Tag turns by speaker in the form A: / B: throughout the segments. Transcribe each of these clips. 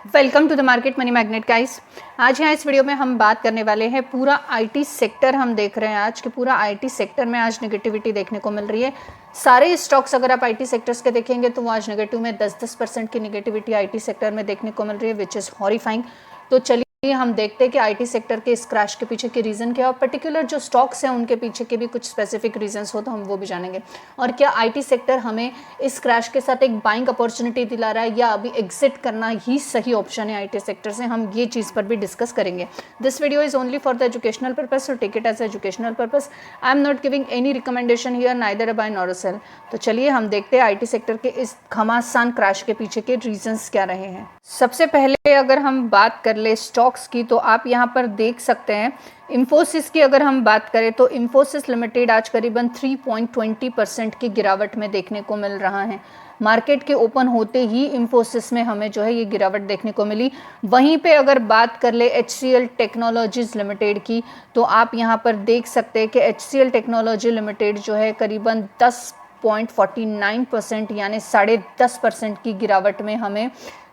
A: Welcome to the Market Money Magnet guys. आज यहाँ इस वीडियो में हम बात करने वाले हैं पूरा आईटी सेक्टर। हम देख रहे हैं आज के पूरा आईटी सेक्टर में आज नेगेटिविटी देखने को मिल रही है। सारे स्टॉक्स अगर आप आईटी सेक्टर्स के देखेंगे तो वो आज नेगेटिव में 10% की नेगेटिविटी आईटी सेक्टर में देखने को मिल रही है, विच इज़ हॉरिफाइंग। तो चलिए हम देखते हैं कि आईटी सेक्टर के इस क्रैश के पीछे के रीज़न क्या है और पर्टिकुलर जो स्टॉक्स हैं उनके पीछे के भी कुछ स्पेसिफिक रीजंस हो तो हम वो भी जानेंगे। और क्या आईटी सेक्टर हमें इस क्रैश के साथ एक बाइंग अपॉर्चुनिटी दिला रहा है या अभी एग्जिट करना ही सही ऑप्शन है आईटी सेक्टर से, हम ये चीज़ पर भी डिस्कस करेंगे। This video is only for the educational purpose, so take it as educational purpose. I am not giving any recommendation here, neither a buy nor a sale. तो चलिए हम देखते हैं आईटी सेक्टर के इस घमासान क्रैश के पीछे के रीजंस क्या रहे हैं। सबसे पहले अगर हम बात कर ले स्टॉक्स की तो आप यहाँ पर देख सकते हैं इंफोसिस की अगर हम बात करें तो इंफोसिस लिमिटेड आज करीबन 3.20% की गिरावट में देखने को मिल रहा है। मार्केट के ओपन होते ही इंफोसिस में हमें जो है ये गिरावट देखने को मिली। वहीं पे अगर बात कर ले HCL टेक्नोलॉजीज लिमिटेड की तो आप यहाँ पर देख सकते हैं कि HCL टेक्नोलॉजी लिमिटेड जो है करीबन 10.49% यानी 10.5% की गिरावट में हमें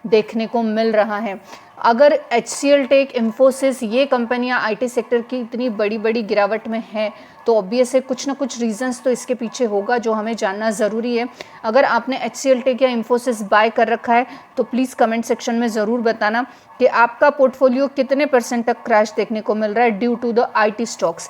A: देखने को मिल रहा है। अगर HCL टेक, इंफोसिस ये कंपनियां आईटी सेक्टर की इतनी बड़ी बड़ी गिरावट में हैं तो ऑब्वियस है कुछ ना कुछ रीजंस तो इसके पीछे होगा जो हमें जानना ज़रूरी है। अगर आपने HCL टेक या इंफोसिस बाय कर रखा है तो प्लीज़ कमेंट सेक्शन में ज़रूर बताना कि आपका पोर्टफोलियो कितने % तक क्रैश देखने को मिल रहा है due to the IT stocks.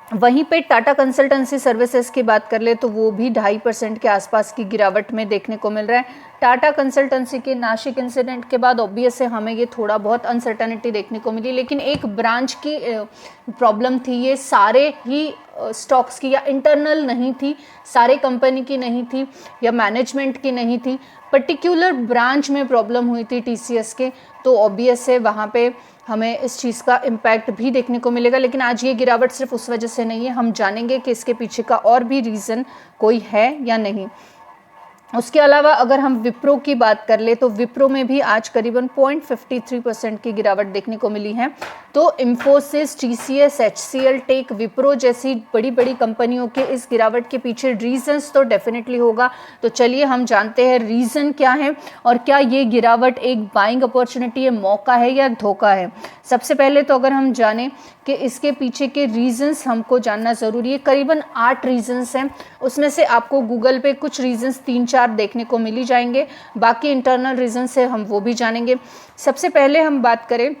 A: वहीं पे टाटा कंसल्टेंसी सर्विसेज की बात कर ले तो वो भी 2.5% के आसपास की गिरावट में देखने को मिल रहा है। टाटा कंसल्टेंसी के नासिक इंसिडेंट के बाद ऑब्वियस है हमें ये थोड़ा बहुत अनसर्टेनिटी देखने को मिली, लेकिन एक ब्रांच की प्रॉब्लम थी, ये सारे ही स्टॉक्स की या इंटरनल नहीं थी, सारे कंपनी की नहीं थी या मैनेजमेंट की नहीं थी, पर्टिकुलर ब्रांच में प्रॉब्लम हुई थी TCS के। तो ऑब्वियस है वहाँ पे हमें इस चीज़ का इम्पैक्ट भी देखने को मिलेगा। लेकिन आज ये गिरावट सिर्फ उस वजह से नहीं है, हम जानेंगे कि इसके पीछे का और भी रीज़न कोई है या नहीं। उसके अलावा अगर हम विप्रो की बात कर ले तो विप्रो में भी आज करीबन 0.53% की गिरावट देखने को मिली है। तो Infosys, TCS, HCL tech, Wipro जैसी बड़ी बड़ी कंपनियों के इस गिरावट के पीछे रीजंस तो डेफिनेटली होगा। तो चलिए हम जानते हैं रीज़न क्या है और क्या ये गिरावट एक बाइंग अपॉर्चुनिटी है, मौका है या धोखा है। सबसे पहले तो अगर हम जानें कि इसके पीछे के रीजंस हमको जानना ज़रूरी है। करीबन 8 रीजंस हैं, उसमें से आपको गूगल पे कुछ रीजंस 3-4 देखने को मिल ही जाएंगे, बाकी इंटरनल रीजन से हम वो भी जानेंगे। सबसे पहले हम बात करें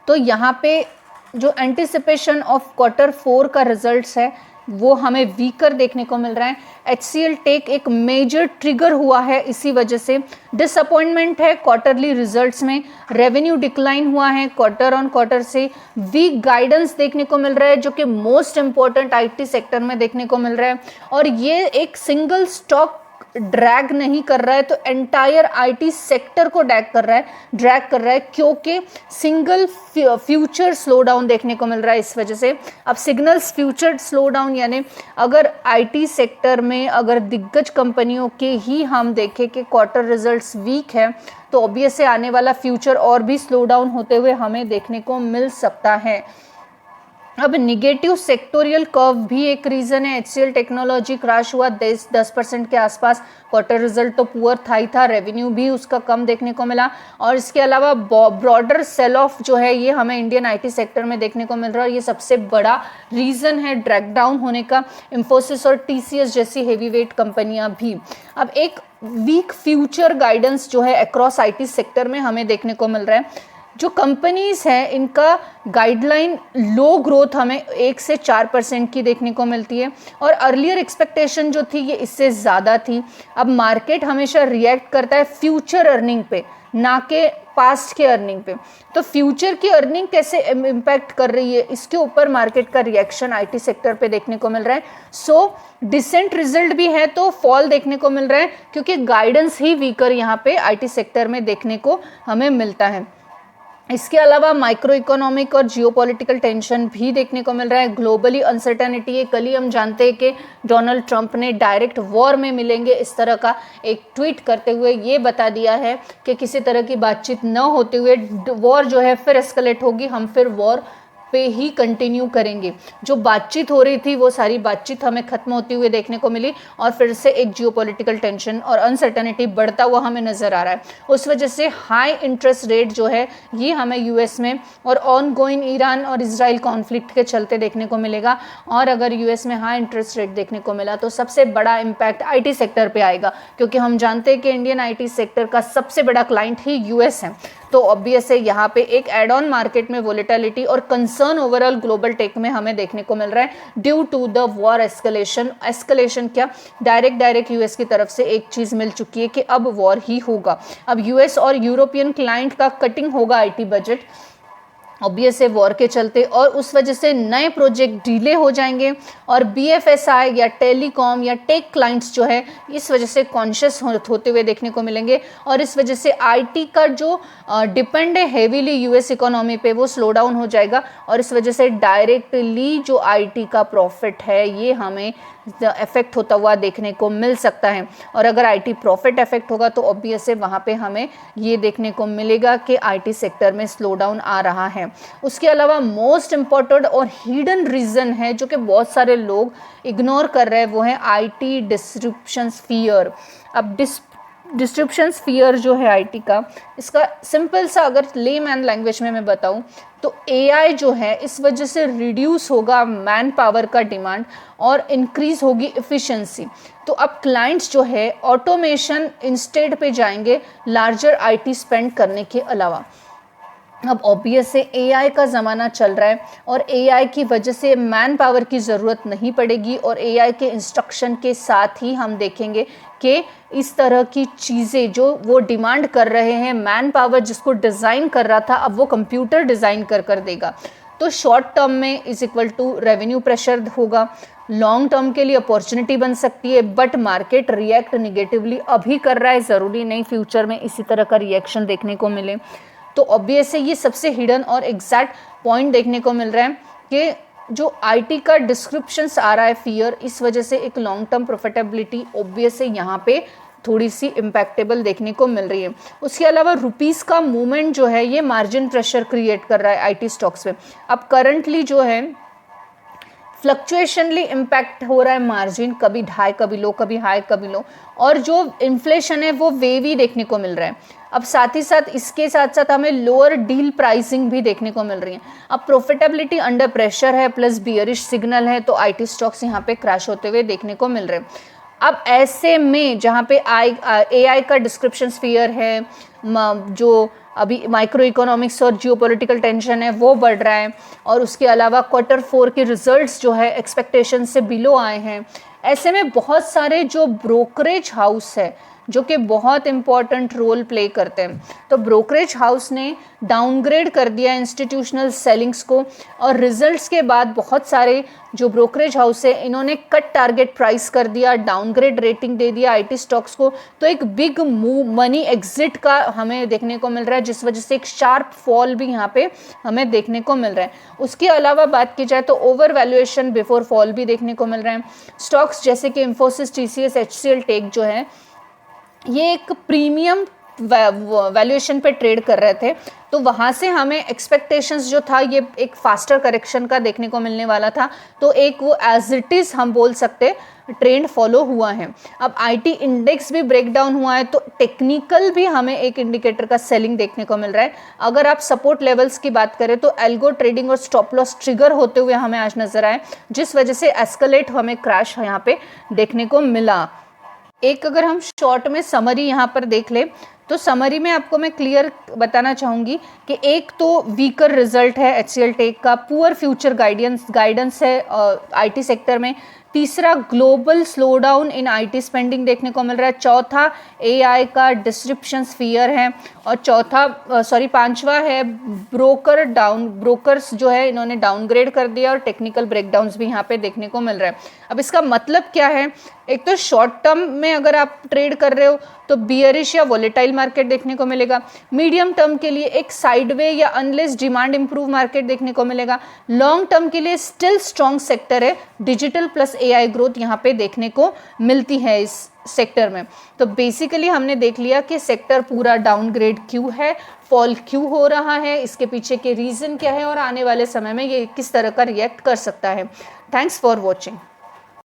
A: तो यहाँ पे जो एंटिसिपेशन ऑफ Q4 का रिजल्ट्स है वो हमें वीकर देखने को मिल रहा है। HCL टेक एक मेजर ट्रिगर हुआ है, इसी वजह से डिसअपॉइंटमेंट है क्वार्टरली रिजल्ट्स में, रेवेन्यू डिक्लाइन हुआ है क्वार्टर ऑन क्वार्टर से, वीक गाइडेंस देखने को मिल रहा है जो कि मोस्ट इंपॉर्टेंट आईटी सेक्टर में देखने को मिल रहा है। और ये एक सिंगल स्टॉक ड्रैग नहीं कर रहा है तो एंटायर आईटी सेक्टर को ड्रैग कर रहा है क्योंकि सिंगल फ्यूचर स्लो डाउन देखने को मिल रहा है इस वजह से। अब सिग्नल्स फ्यूचर स्लो डाउन यानी अगर आईटी सेक्टर में अगर दिग्गज कंपनियों के ही हम देखें कि क्वार्टर रिजल्ट्स वीक है तो ऑब्वियस से आने वाला फ्यूचर और भी स्लो डाउन होते हुए हमें देखने को मिल सकता है। अब निगेटिव सेक्टोरियल कर्व भी एक रीज़न है। HCL टेक्नोलॉजी क्रैश हुआ 10% के आसपास, क्वार्टर रिजल्ट तो पुअर था ही था, रेवेन्यू भी उसका कम देखने को मिला। और इसके अलावा ब्रॉडर सेल ऑफ जो है ये हमें इंडियन आईटी सेक्टर में देखने को मिल रहा है और ये सबसे बड़ा रीज़न है ड्रैग डाउन होने का, इंफोसिस और TCS जैसी हेवी वेट कंपनियाँ भी। अब एक वीक फ्यूचर गाइडेंस जो है अक्रॉस आईटी सेक्टर में हमें देखने को मिल रहा है। जो कंपनीज हैं इनका गाइडलाइन लो ग्रोथ हमें 1 से 4% की देखने को मिलती है और अर्लियर एक्सपेक्टेशन जो थी ये इससे ज़्यादा थी। अब मार्केट हमेशा रिएक्ट करता है फ्यूचर अर्निंग पे, ना के पास्ट के अर्निंग पे। तो फ्यूचर की अर्निंग कैसे इम्पैक्ट कर रही है इसके ऊपर मार्केट का रिएक्शन आईटी सेक्टर पे देखने को मिल रहा है। सो डिसेंट रिजल्ट भी है तो फॉल देखने को मिल रहा है क्योंकि गाइडेंस ही वीकर यहाँ पे आईटी सेक्टर में देखने को हमें मिलता है। इसके अलावा माइक्रो इकोनॉमिक और जियोपॉलिटिकल टेंशन भी देखने को मिल रहा है, ग्लोबली अनसर्टेनिटी है। कल ही हम जानते हैं कि डोनाल्ड ट्रंप ने डायरेक्ट वॉर में मिलेंगे इस तरह का एक ट्वीट करते हुए ये बता दिया है कि किसी तरह की बातचीत न होते हुए वॉर जो है फिर एस्केलेट होगी, हम फिर वॉर पे ही कंटिन्यू करेंगे। जो बातचीत हो रही थी वो सारी बातचीत हमें खत्म होती हुई देखने को मिली और फिर से एक जियोपॉलिटिकल टेंशन और अनसर्टेनिटी बढ़ता हुआ हमें नजर आ रहा है। उस वजह से हाई इंटरेस्ट रेट जो है ये हमें यूएस में और ऑन गोइंग ईरान और इजराइल कॉन्फ्लिक्ट के चलते देखने को मिलेगा। और अगर यूएस में हाई इंटरेस्ट रेट देखने को मिला तो सबसे बड़ा इम्पैक्ट आईटी सेक्टर पे आएगा, क्योंकि हम जानते हैं कि इंडियन आईटी सेक्टर का सबसे बड़ा क्लाइंट ही यूएस है। तो ऑब्वियस है यहाँ पे एक एड ऑन मार्केट में वोलेटिलिटी और कंसर्न ओवरऑल ग्लोबल टेक में हमें देखने को मिल रहा है due to the war escalation क्या डायरेक्ट यूएस की तरफ से एक चीज मिल चुकी है कि अब वॉर ही होगा। अब यूएस और यूरोपियन क्लाइंट का कटिंग होगा आईटी बजट ऑब्वियस है वॉर के चलते, और उस वजह से नए प्रोजेक्ट डिले हो जाएंगे और बीएफएसआई या टेलीकॉम या टेक क्लाइंट्स जो है इस वजह से कॉन्शियस होते हुए देखने को मिलेंगे। और इस वजह से आईटी का जो डिपेंड है हेवीली यूएस इकोनॉमी पे वो स्लो डाउन हो जाएगा और इस वजह से डायरेक्टली जो आईटी का प्रॉफिट है ये हमें इफेक्ट होता हुआ देखने को मिल सकता है। और अगर आईटी प्रॉफिट इफेक्ट होगा तो ऑब्वियस है वहाँ पे हमें ये देखने को मिलेगा कि आईटी सेक्टर में स्लो डाउन आ रहा है। उसके अलावा मोस्ट इम्पॉर्टेंट और हिडन रीजन है जो कि बहुत सारे लोग इग्नोर कर रहे हैं वो है आईटी डिस्ट्रिब्यूशन फियर। अब डिस्ट्रिब्यूशन फियर जो है आईटी का, इसका सिंपल सा अगर लेमैन लैंग्वेज में मैं बताऊं तो एआई जो है इस वजह से रिड्यूस होगा मैन पावर का डिमांड और इंक्रीज होगी इफ़िशिएंसी। तो अब क्लाइंट्स जो है ऑटोमेशन इंस्टेड पे जाएंगे लार्जर आईटी स्पेंड करने के अलावा। अब ऑब्वियस से एआई का ज़माना चल रहा है और एआई की वजह से मैन पावर की ज़रूरत नहीं पड़ेगी और एआई के इंस्ट्रक्शन के साथ ही हम देखेंगे कि इस तरह की चीज़ें जो वो डिमांड कर रहे हैं मैन पावर जिसको डिज़ाइन कर रहा था अब वो कंप्यूटर डिज़ाइन कर देगा। तो शॉर्ट टर्म में is equal to revenue pressure होगा, लॉन्ग टर्म के लिए अपॉर्चुनिटी बन सकती है, बट मार्केट रिएक्ट निगेटिवली अभी कर रहा है, ज़रूरी नहीं फ्यूचर में इसी तरह का रिएक्शन देखने को मिले। तो ऑब्वियस है ये सबसे हिडन और एग्जैक्ट पॉइंट देखने को मिल रहा है कि जो आईटी का डिस्क्रिप्शंस आ रहा है फियर, इस वजह से एक लॉन्ग टर्म प्रॉफिटेबिलिटी ऑब्वियस है यहाँ पे थोड़ी सी इम्पैक्टेबल देखने को मिल रही है। उसके अलावा रुपीस का मूवमेंट जो है ये मार्जिन प्रेशर क्रिएट कर रहा है आईटी स्टॉक्स पे। अब करंटली जो है फ्लक्चुएशनली इम्पैक्ट हो रहा है मार्जिन, कभी हाई कभी लो, कभी हाई कभी लो, और जो इन्फ्लेशन है वो वेवी देखने को मिल रहा है। अब साथ ही साथ इसके साथ साथ हमें लोअर डील प्राइसिंग भी देखने को मिल रही है। अब प्रॉफिटेबिलिटी अंडर प्रेशर है प्लस बियरिश सिग्नल है तो आईटी स्टॉक्स यहाँ पे क्रैश होते हुए देखने को मिल रहे हैं। अब ऐसे में जहाँ पे एआई का डिस्क्रिप्शन स्फीयर है, जो अभी माइक्रो इकोनॉमिक्स और जियोपॉलिटिकल टेंशन है वो बढ़ रहा है और उसके अलावा Q4 के रिजल्ट्स जो है एक्सपेक्टेशन से बिलो आए हैं, ऐसे में बहुत सारे जो ब्रोकरेज हाउस है जो कि बहुत इंपॉर्टेंट रोल प्ले करते हैं, तो ब्रोकरेज हाउस ने डाउनग्रेड कर दिया इंस्टीट्यूशनल सेलिंग्स को और रिजल्ट्स के बाद बहुत सारे जो ब्रोकरेज हाउस है इन्होंने कट टारगेट प्राइस कर दिया, डाउनग्रेड रेटिंग दे दिया आईटी स्टॉक्स को। तो एक बिग मूव मनी एग्जिट का हमें देखने को मिल रहा है जिस वजह से एक शार्प फॉल भी यहाँ पे हमें देखने को मिल रहा है। उसके अलावा बात की जाए तो ओवर वैल्यूएशन बिफोर फॉल भी देखने को मिल रहे हैं। स्टॉक्स जैसे कि इंफोसिस, टीसीएस, एचसीएल टेक जो है ये एक प्रीमियम वैल्यूएशन पे ट्रेड कर रहे थे, तो वहाँ से हमें एक्सपेक्टेशंस जो था ये एक फास्टर करेक्शन का देखने को मिलने वाला था, तो एक वो एज इट इज़ हम बोल सकते ट्रेंड फॉलो हुआ है। अब आईटी इंडेक्स भी ब्रेक डाउन हुआ है तो टेक्निकल भी हमें एक इंडिकेटर का सेलिंग देखने को मिल रहा है। अगर आप सपोर्ट लेवल्स की बात करें तो एल्गो ट्रेडिंग और स्टॉप लॉस ट्रिगर होते हुए हमें आज नजर आए, जिस वजह से एस्केलेट हमें क्रैश यहाँ पे देखने को मिला। एक अगर हम शॉर्ट में समरी यहाँ पर देख ले तो समरी में आपको मैं क्लियर बताना चाहूँगी कि एक तो वीकर रिजल्ट है एचसीएल टेक का, पुअर फ्यूचर गाइडेंस है आईटी सेक्टर में, तीसरा global slowdown in IT spending देखने को मिल रहा है, चौथा एआई का डिस्ट्रिब्यूशन फियर है और पांचवा है ब्रोकर्स जो है इन्होंने डाउनग्रेड कर दिया और टेक्निकल ब्रेकडाउन्स भी यहाँ पे देखने को मिल रहा है। अब इसका मतलब क्या है, एक तो शॉर्ट टर्म में अगर आप ट्रेड कर रहे हो तो बियरिश या वोलेटाइल मार्केट देखने को मिलेगा, मीडियम टर्म के लिए एक साइडवे या अनलेस डिमांड इंप्रूव मार्केट देखने को मिलेगा, लॉन्ग टर्म के लिए स्टिल स्ट्रॉन्ग सेक्टर है डिजिटल प्लस AI ग्रोथ यहाँ पे देखने को मिलती है इस सेक्टर में। तो बेसिकली हमने देख लिया कि सेक्टर पूरा डाउनग्रेड क्यों है, फॉल क्यों हो रहा है, इसके पीछे के रीज़न क्या है और आने वाले समय में ये किस तरह का रिएक्ट कर सकता है। Thanks for watching.